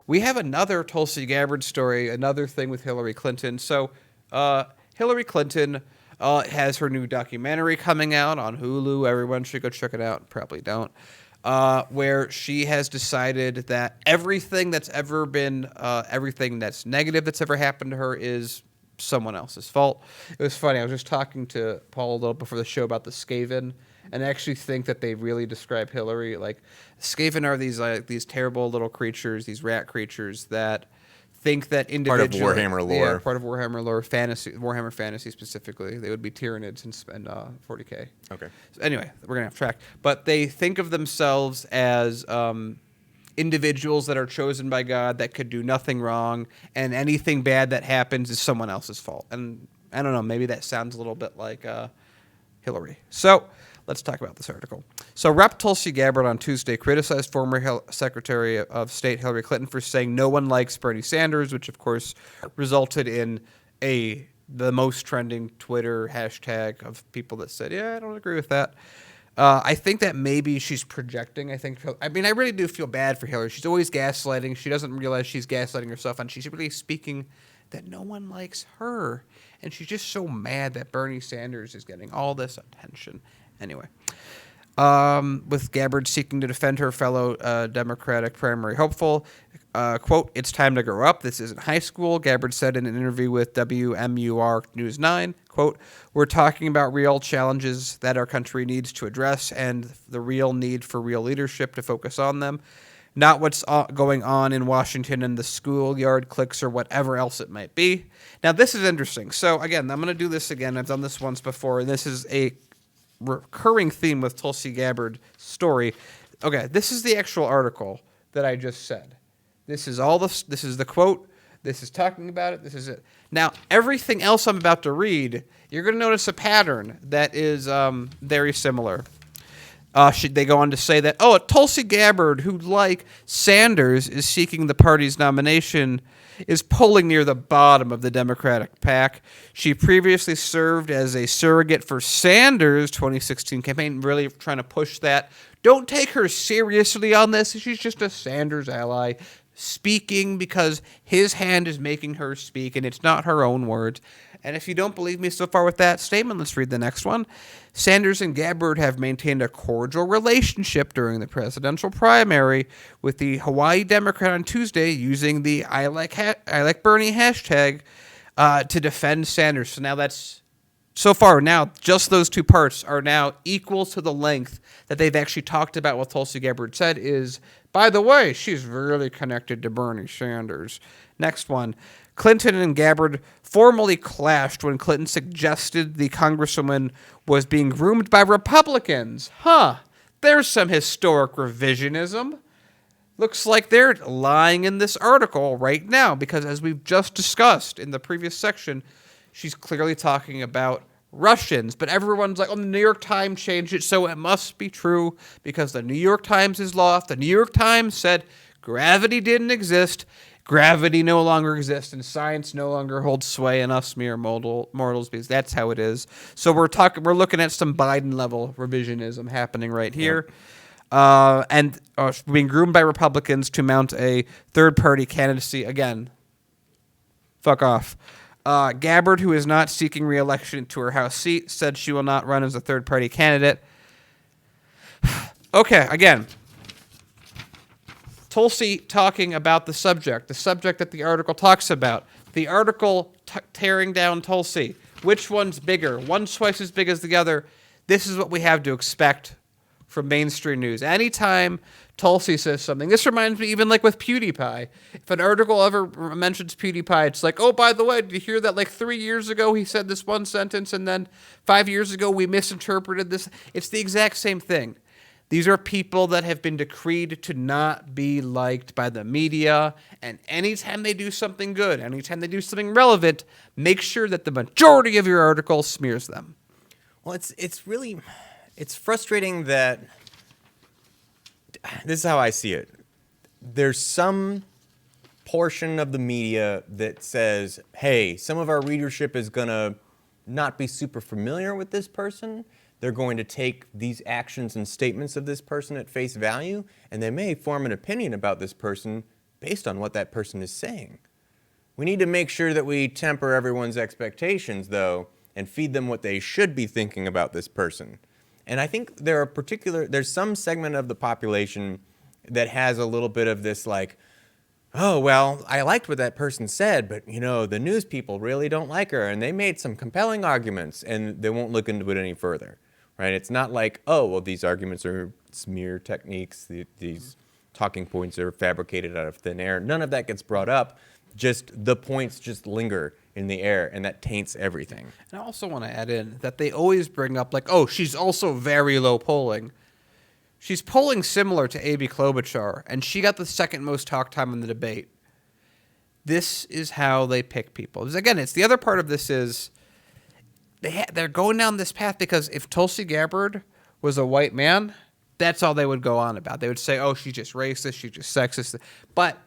we have another Tulsi Gabbard story, another thing with Hillary Clinton. So Hillary Clinton has her new documentary coming out on Hulu. Everyone should go check it out. Probably don't. Where she has decided that everything that's ever been, everything that's negative that's ever happened to her is someone else's fault. It was funny. I was just talking to Paul a little before the show about the Skaven, and I actually think that they really describe Hillary. Like, Skaven are these terrible little creatures, these rat creatures that think that individual part of Warhammer lore. Yeah, part of Warhammer lore, fantasy, Warhammer fantasy specifically. They would be Tyranids and 40k. Okay. So anyway, we're gonna have track, but they think of themselves as individuals that are chosen by God that could do nothing wrong, and anything bad that happens is someone else's fault. And I don't know, maybe that sounds a little bit like Hillary. So let's talk about this article. So Rep. Tulsi Gabbard on Tuesday criticized former Secretary of State Hillary Clinton for saying no one likes Bernie Sanders, which of course resulted in the most trending Twitter hashtag of people that said, yeah, I don't agree with that. I think that maybe she's projecting. I really do feel bad for Hillary. She's always gaslighting. She doesn't realize she's gaslighting herself, and she's really speaking that no one likes her. And she's just so mad that Bernie Sanders is getting all this attention. Anyway, with Gabbard seeking to defend her fellow Democratic primary hopeful, quote, "It's time to grow up. This isn't high school," Gabbard said in an interview with WMUR News 9. Quote, "We're talking about real challenges that our country needs to address and the real need for real leadership to focus on them, not what's going on in Washington and the schoolyard cliques or whatever else it might be." Now, this is interesting. So, again, I'm going to do this again. I've done this once before, and this is a recurring theme with Tulsi Gabbard story. Okay, this is the actual article that I just said. This is the quote. This is talking about it. This is it. Now, everything else I'm about to read, you're going to notice a pattern that is very similar. They go on to say that, Tulsi Gabbard, who, like Sanders, is seeking the party's nomination, is polling near the bottom of the Democratic pack. She previously served as a surrogate for Sanders' 2016 campaign, really trying to push that. Don't take her seriously on this. She's just a Sanders ally, speaking because his hand is making her speak, and it's not her own words. And if you don't believe me so far with that statement, let's read the next one. Sanders and Gabbard have maintained a cordial relationship during the presidential primary, with the Hawaii Democrat on Tuesday using the I like Bernie hashtag to defend Sanders. So now now just those two parts are now equal to the length that they've actually talked about. What Tulsi Gabbard said is, by the way, she's really connected to Bernie Sanders. Next one. Clinton and Gabbard formally clashed when Clinton suggested the congresswoman was being groomed by Republicans. There's some historic revisionism. Looks like they're lying in this article right now, because as we've just discussed in the previous section, she's clearly talking about Russians, but everyone's like, the New York Times changed it, so it must be true because the New York Times is lost. The New York Times said gravity didn't exist. Gravity no longer exists, and science no longer holds sway in us mere mortals, because that's how it is. So we're looking at some Biden-level revisionism happening right here. And being groomed by Republicans to mount a third-party candidacy. Again, fuck off. Gabbard, who is not seeking re-election to her House seat, said she will not run as a third-party candidate. Okay, again, Tulsi talking about the subject that the article talks about. The article tearing down Tulsi. Which one's bigger? One's twice as big as the other. This is what we have to expect from mainstream news. Anytime Tulsi says something, this reminds me even like with PewDiePie. If an article ever mentions PewDiePie, it's like, by the way, did you hear that like 3 years ago he said this one sentence, and then 5 years ago we misinterpreted this? It's the exact same thing. These are people that have been decreed to not be liked by the media, and anytime they do something good, anytime they do something relevant, make sure that the majority of your article smears them. Well, it's frustrating that this is how I see it. There's some portion of the media that says, hey, some of our readership is going to not be super familiar with this person. They're going to take these actions and statements of this person at face value, and they may form an opinion about this person based on what that person is saying. We need to make sure that we temper everyone's expectations, though, and feed them what they should be thinking about this person. And I think there's some segment of the population that has a little bit of this like, oh, well, I liked what that person said, but, the news people really don't like her, and they made some compelling arguments, and they won't look into it any further, right? It's not like, oh, well, these arguments are smear techniques, these talking points are fabricated out of thin air. None of that gets brought up. Just the points just linger in the air, and that taints everything. And I also want to add in that they always bring up, like, oh, she's also very low polling. She's polling similar to Amy Klobuchar, and she got the second most talk time in the debate. This is how they pick people. Because again, it's the other part of this is they're going down this path because if Tulsi Gabbard was a white man, that's all they would go on about. They would say, oh, she's just racist, she's just sexist. But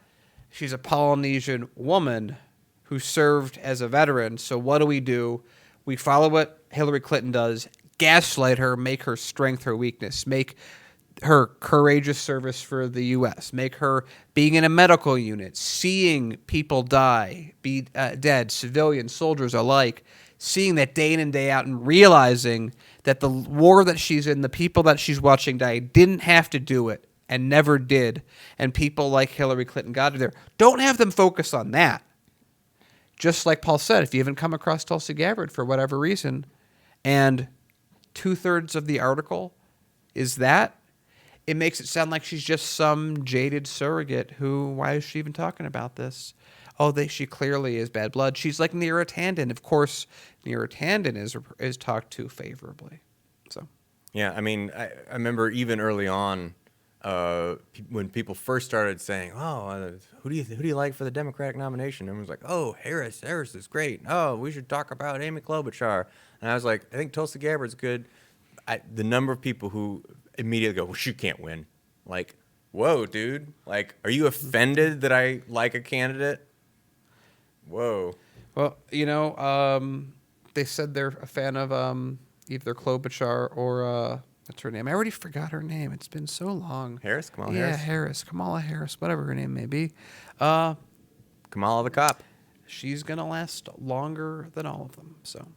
she's a Polynesian woman who served as a veteran. So what do? We follow what Hillary Clinton does, gaslight her, make her strength her weakness, make her courageous service for the U.S., make her being in a medical unit, seeing people die, be dead, civilians, soldiers alike, seeing that day in and day out and realizing that the war that she's in, the people that she's watching die, didn't have to do it and never did. And people like Hillary Clinton got her there. Don't have them focus on that. Just like Paul said, if you haven't come across Tulsi Gabbard for whatever reason, and 2/3 of the article is that, it makes it sound like she's just some jaded surrogate who, why is she even talking about this? Oh, she clearly is bad blood. She's like Neera Tanden. Of course, Neera Tanden is talked to favorably. So, yeah, I mean, I remember even early on when people first started saying, "Oh, who do you like for the Democratic nomination?" Everyone's like, "Oh, Harris is great. Oh, we should talk about Amy Klobuchar." And I was like, "I think Tulsi Gabbard's good." The number of people who immediately go, "Well, she can't win." Like, whoa, dude. Like, are you offended that I like a candidate? Whoa. Well, they said they're a fan of either Klobuchar or what's her name? I already forgot her name. It's been so long. Harris? Kamala Harris? Harris? Yeah, Harris. Kamala Harris, whatever her name may be. Kamala the cop. She's going to last longer than all of them, so...